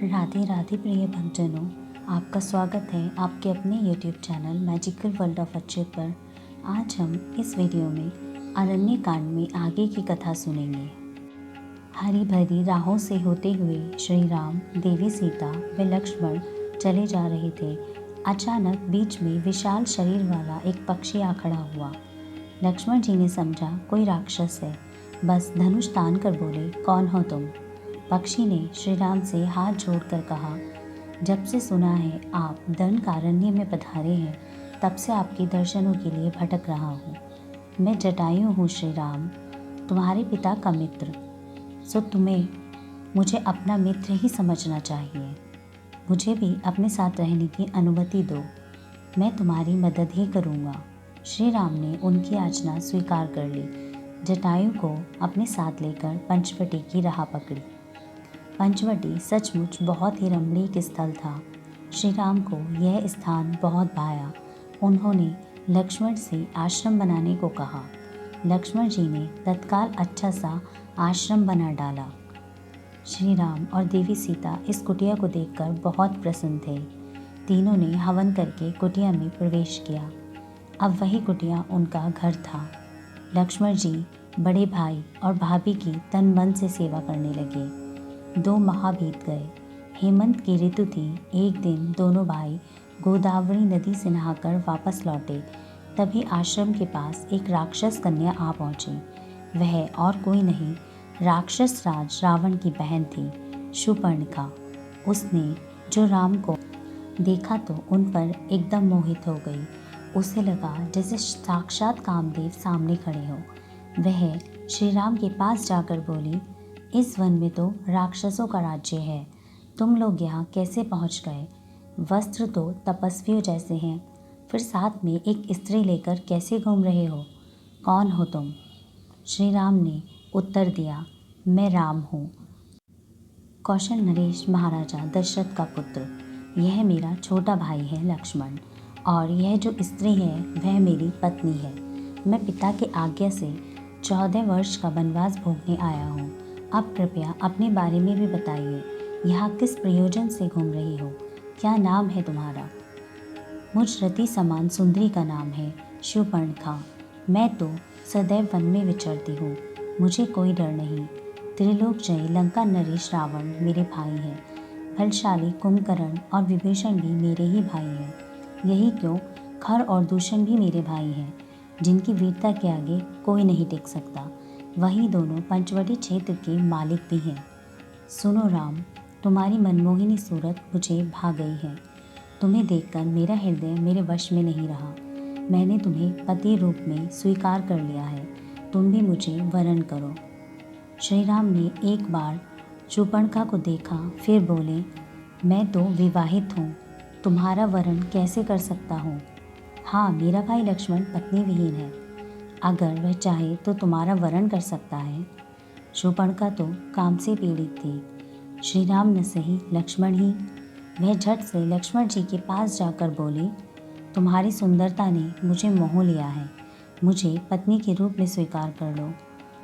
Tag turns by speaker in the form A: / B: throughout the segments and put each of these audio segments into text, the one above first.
A: राधे राधे प्रिय भक्तजनों, आपका स्वागत है आपके अपने YouTube channel magical world of Achyut पर। आज हम इस वीडियो में अरण्य कांड में आगे की कथा सुनेंगे। हरी भरी राहों से होते हुए श्री राम, देवी सीता व लक्ष्मण चले जा रहे थे। अचानक बीच में विशाल शरीर वाला एक पक्षी आ खड़ा हुआ। लक्ष्मण जी ने समझा कोई राक्षस है, बस धनुष तान कर बोले, कौन हो तुम? पक्षी ने श्री राम से हाथ जोड़कर कहा, जब से सुना है आप दंडकारण्य में पधारे हैं, तब से आपके दर्शनों के लिए भटक रहा हूँ। मैं जटायु हूँ श्री राम, तुम्हारे पिता का मित्र, सो तुम्हें मुझे अपना मित्र ही समझना चाहिए। मुझे भी अपने साथ रहने की अनुमति दो, मैं तुम्हारी मदद ही करूँगा। श्री राम ने उनकी याचना स्वीकार कर ली। जटायु को अपने साथ लेकर पंचवटी की राह पकड़ी। पंचवटी सचमुच बहुत ही रमणीक स्थल था। श्री राम को यह स्थान बहुत भाया। उन्होंने लक्ष्मण से आश्रम बनाने को कहा। लक्ष्मण जी ने तत्काल अच्छा सा आश्रम बना डाला। श्री राम और देवी सीता इस कुटिया को देखकर बहुत प्रसन्न थे। तीनों ने हवन करके कुटिया में प्रवेश किया। अब वही कुटिया उनका घर था। लक्ष्मण जी बड़े भाई और भाभी की तन मन से सेवा करने लगे। 2 माह बीत गए। हेमंत की ऋतु थी। एक दिन दोनों भाई गोदावरी नदी से नहाकर वापस लौटे। तभी आश्रम के पास एक राक्षस कन्या आ पहुंची। वह और कोई नहीं, राक्षस राज रावण की बहन थी, शूर्पणखा। उसने जो राम को देखा तो उन पर एकदम मोहित हो गई। उसे लगा जैसे साक्षात कामदेव सामने खड़े हो। वह श्री राम के पास जाकर बोली, इस वन में तो राक्षसों का राज्य है, तुम लोग यहाँ कैसे पहुँच गए? वस्त्र तो तपस्वियों जैसे हैं, फिर साथ में एक स्त्री लेकर कैसे घूम रहे हो? कौन हो तुम? श्री राम ने उत्तर दिया, मैं राम हूँ, कौशल नरेश महाराजा दशरथ का पुत्र। यह मेरा छोटा भाई है लक्ष्मण, और यह जो स्त्री है वह मेरी पत्नी है। मैं पिता की आज्ञा से 14 वर्ष का वनवास भोगने आया हूँ। अब कृपया अपने बारे में भी बताइए, यहाँ किस प्रयोजन से घूम रही हो? क्या नाम है तुम्हारा? मुझ रति समान सुंदरी का नाम है शूर्पणखा। मैं तो सदैव वन में विचरती हूँ, मुझे कोई डर नहीं। त्रिलोक जयी लंका नरेश रावण मेरे भाई हैं। बलशाली कुंभकर्ण और विभीषण भी मेरे ही भाई हैं। यही क्यों, खर और दूषण भी मेरे भाई हैं, जिनकी वीरता के आगे कोई नहीं टिक सकता। वही दोनों पंचवटी क्षेत्र के मालिक भी हैं। सुनो राम, तुम्हारी मनमोहिनी सूरत मुझे भा गई है। तुम्हें देखकर मेरा हृदय मेरे वश में नहीं रहा। मैंने तुम्हें पति रूप में स्वीकार कर लिया है, तुम भी मुझे वरण करो। श्री राम ने एक बार शूर्पणखा को देखा, फिर बोले, मैं तो विवाहित हूँ, तुम्हारा वरण कैसे कर सकता हूँ? हाँ, मेरा भाई लक्ष्मण पत्नी विहीन है, अगर वह चाहे तो तुम्हारा वरण कर सकता है। शूर्पणखा तो काम से पीड़ित थी। श्री राम न सही लक्ष्मण ही। वह झट से लक्ष्मण जी के पास जाकर बोली, तुम्हारी सुंदरता ने मुझे मोह लिया है, मुझे पत्नी के रूप में स्वीकार कर लो,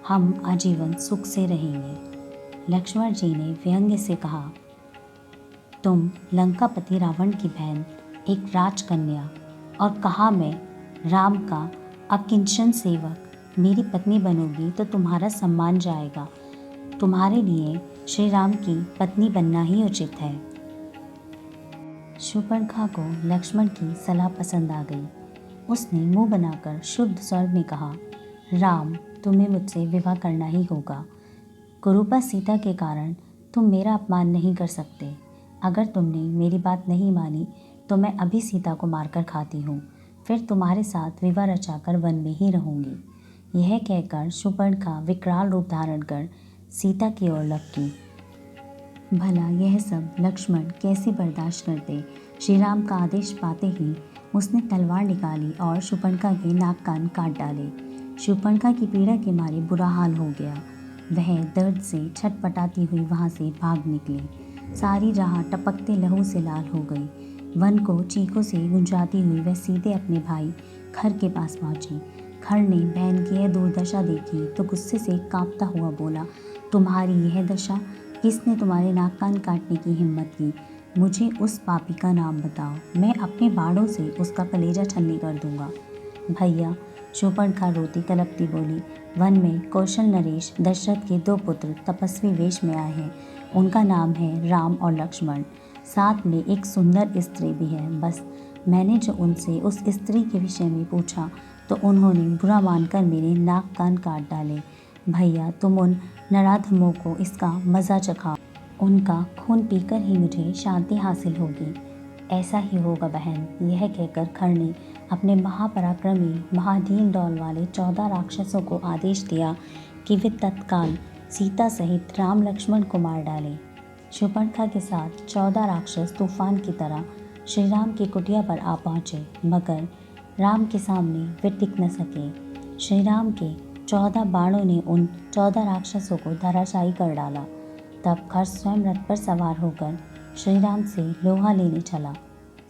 A: हम आजीवन सुख से रहेंगे। लक्ष्मण जी ने व्यंग्य से कहा, तुम लंकापति रावण की बहन, एक राजकन्या, और कहा मैं राम का अकिंचन सेवक, मेरी पत्नी बनोगी तो तुम्हारा सम्मान जाएगा। तुम्हारे लिए श्री राम की पत्नी बनना ही उचित है। शूर्पणखा को लक्ष्मण की सलाह पसंद आ गई। उसने मुंह बनाकर शुद्ध स्वर में कहा, राम, तुम्हें मुझसे विवाह करना ही होगा। कुरूपा सीता के कारण तुम मेरा अपमान नहीं कर सकते। अगर तुमने मेरी बात नहीं मानी तो मैं अभी सीता को मारकर खाती हूँ, फिर तुम्हारे साथ विवाह रचाकर वन में ही रहूँगी। यह कहकर शूर्पणखा विकराल रूप धारण कर सीता की ओर लपकी। भला यह सब लक्ष्मण कैसे बर्दाश्त करते? श्री राम का आदेश पाते ही उसने तलवार निकाली और शूर्पणखा के नाक कान काट डाले। शूर्पणखा की पीड़ा के मारे बुरा हाल हो गया। वह दर्द से छटपटाती हुई वहाँ से भाग निकली। सारी राह टपकते लहू से लाल हो गई। वन को चीखों से गुंजाती हुई वह सीधे अपने भाई खर के पास पहुंची। खर ने बहन की यह दुर्दशा देखी तो गुस्से से कांपता हुआ बोला, तुम्हारी यह दशा किसने तुम्हारे नाक कान काटने की हिम्मत की? मुझे उस पापी का नाम बताओ, मैं अपने बाड़ों से उसका कलेजा छलनी कर दूंगा। भैया, शूर्पणखा रोती तड़पती बोली, वन में कौशल नरेश दशरथ के 2 पुत्र तपस्वी वेश में आए हैं। उनका नाम है राम और लक्ष्मण। साथ में एक सुंदर स्त्री भी है। बस मैंने जो उनसे उस स्त्री के विषय में पूछा तो उन्होंने बुरा मानकर मेरे नाक कान काट डाले। भैया, तुम उन नराधमों को इसका मज़ा चखाओ। उनका खून पीकर ही मुझे शांति हासिल होगी। ऐसा ही होगा बहन। यह कहकर खर ने अपने महापराक्रमी महाधीन डौल वाले 14 राक्षसों को आदेश दिया कि वे तत्काल सीता सहित राम लक्ष्मण को मार डालें। शूर्पणखा के साथ 14 राक्षस तूफान की तरह श्री राम की कुटिया पर आ पहुँचे, मगर राम के सामने वे टिक न सके। श्री राम के 14 बाणों ने उन 14 राक्षसों को धराशायी कर डाला। तब खर स्वयं रथ पर सवार होकर श्री राम से लोहा लेने चला।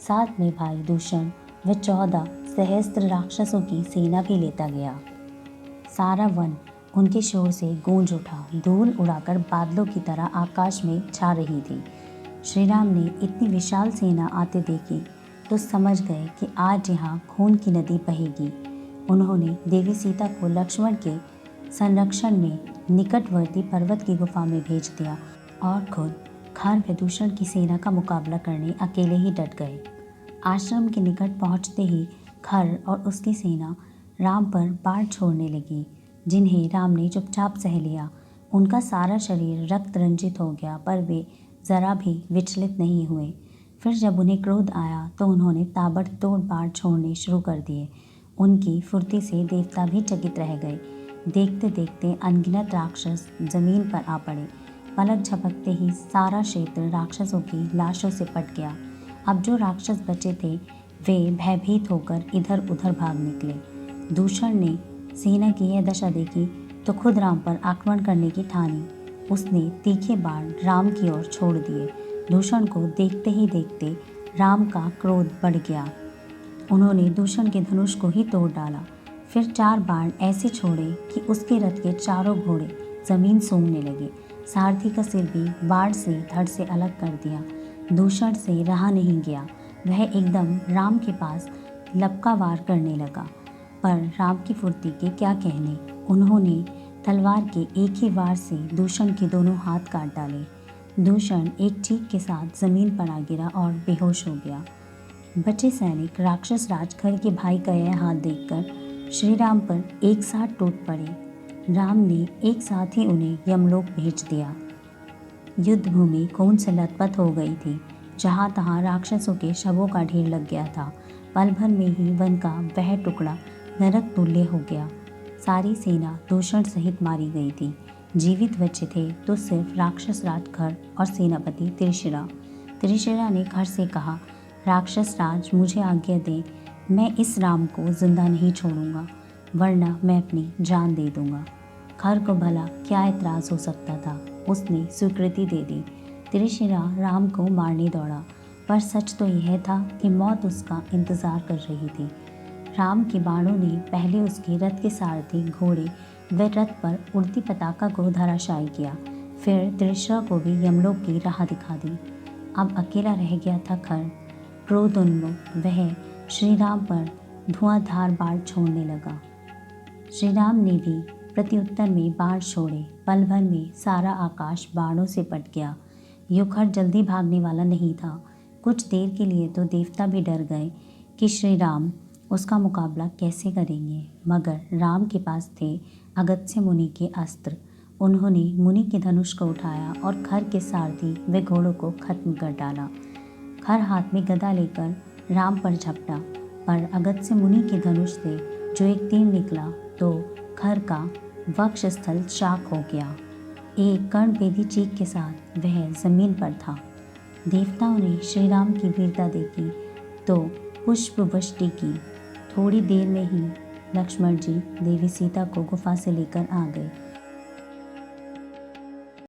A: साथ में भाई दूषण व 14 सहस्त्र राक्षसों की सेना भी लेता गया। सारा वन उनके शोर से गूंज उठा। धूल उड़ाकर बादलों की तरह आकाश में छा रही थी। श्री राम ने इतनी विशाल सेना आते देखी तो समझ गए कि आज यहाँ खून की नदी बहेगी। उन्होंने देवी सीता को लक्ष्मण के संरक्षण में निकटवर्ती पर्वत की गुफा में भेज दिया और खुद खर व दूषण की सेना का मुकाबला करने अकेले ही डट गए। आश्रम के निकट पहुंचते ही खर और उसकी सेना राम पर बाढ़ छोड़ने लगी, जिन्हें राम ने चुपचाप सह लिया। उनका सारा शरीर रक्त रंजित हो गया, पर वे जरा भी विचलित नहीं हुए। फिर जब उन्हें क्रोध आया तो उन्होंने ताबड़तोड़ बाढ़ छोड़ने शुरू कर दिए। उनकी फुर्ती से देवता भी चकित रह गए। देखते देखते अनगिनत राक्षस जमीन पर आ पड़े। पलक झपकते ही सारा क्षेत्र राक्षसों की लाशों से पट गया। अब जो राक्षस बचे थे वे भयभीत होकर इधर उधर भाग निकले। दूषण ने सेना की यह दशा देखी तो खुद राम पर आक्रमण करने की ठानी। उसने तीखे बाण राम की ओर छोड़ दिए। दूषण को देखते ही देखते राम का क्रोध बढ़ गया। उन्होंने दूषण के धनुष को ही तोड़ डाला। फिर 4 बाण ऐसे छोड़े कि उसके रथ के चारों घोड़े जमीन सूंघने लगे। सारथी का सिर भी बाढ़ से धड़ से अलग कर दिया। दूषण से रहा नहीं गया। वह एकदम राम के पास लपका वार करने लगा, पर राम की फुर्ती के क्या कहने। उन्होंने तलवार के एक ही वार से दूषण के दोनों हाथ काट डाले। दूषण एक चीख के साथ जमीन पर आ गिरा और बेहोश हो गया। बचे सैनिक राक्षस राज खर के भाई का यह हाथ देखकर श्री राम पर एक साथ टूट पड़े। राम ने एक साथ ही उन्हें यमलोक भेज दिया। युद्ध भूमि खून से लथपथ हो गई थी। जहाँ तहाँ राक्षसों के शवों का ढेर लग गया था। पल भर में ही वन का वह टुकड़ा नरक तुल्य हो गया। सारी सेना दूषण सहित मारी गई थी। जीवित बचे थे तो सिर्फ राक्षस राज खर और सेनापति त्रिशिरा। त्रिशिरा ने खर से कहा, राक्षस राज, मुझे आज्ञा दे, मैं इस राम को जिंदा नहीं छोड़ूंगा, वरना मैं अपनी जान दे दूंगा। खर को भला क्या एतराज हो सकता था। उसने स्वीकृति दे दी। त्रिशिरा राम को मारने दौड़ा, पर सच तो यह था कि मौत उसका इंतजार कर रही थी। राम के बाणों ने पहले उसके रथ के सारथी, घोड़े व रथ पर उड़ती पताका को धराशायी किया। फिर त्रिशिरा को भी यमलोक की राह दिखा दी। अब अकेला रह गया था खर। क्रोधोन्मुख वह श्री राम पर धुआंधार बाढ़ छोड़ने लगा। श्री राम ने भी प्रत्युत्तर में बाढ़ छोड़े। पल भर में सारा आकाश बाणों से पट गया। युखर जल्दी भागने वाला नहीं था। कुछ देर के लिए तो देवता भी डर गए कि श्री राम उसका मुकाबला कैसे करेंगे, मगर राम के पास थे अगस्त्य मुनि के अस्त्र। उन्होंने मुनि के धनुष को उठाया और खर के सारथी व घोड़ों को खत्म कर डाला। खर हाथ में गदा लेकर राम पर झपटा, पर अगस्त्य मुनि के धनुष से जो एक तीर निकला तो खर का वक्ष स्थल चाक हो गया। एक कर्णभेदी चीख के साथ वह जमीन पर था। देवताओं ने श्री राम की वीरता देखी तो पुष्प वृष्टि की। थोड़ी देर में ही लक्ष्मण जी देवी सीता को गुफा से लेकर आ गए।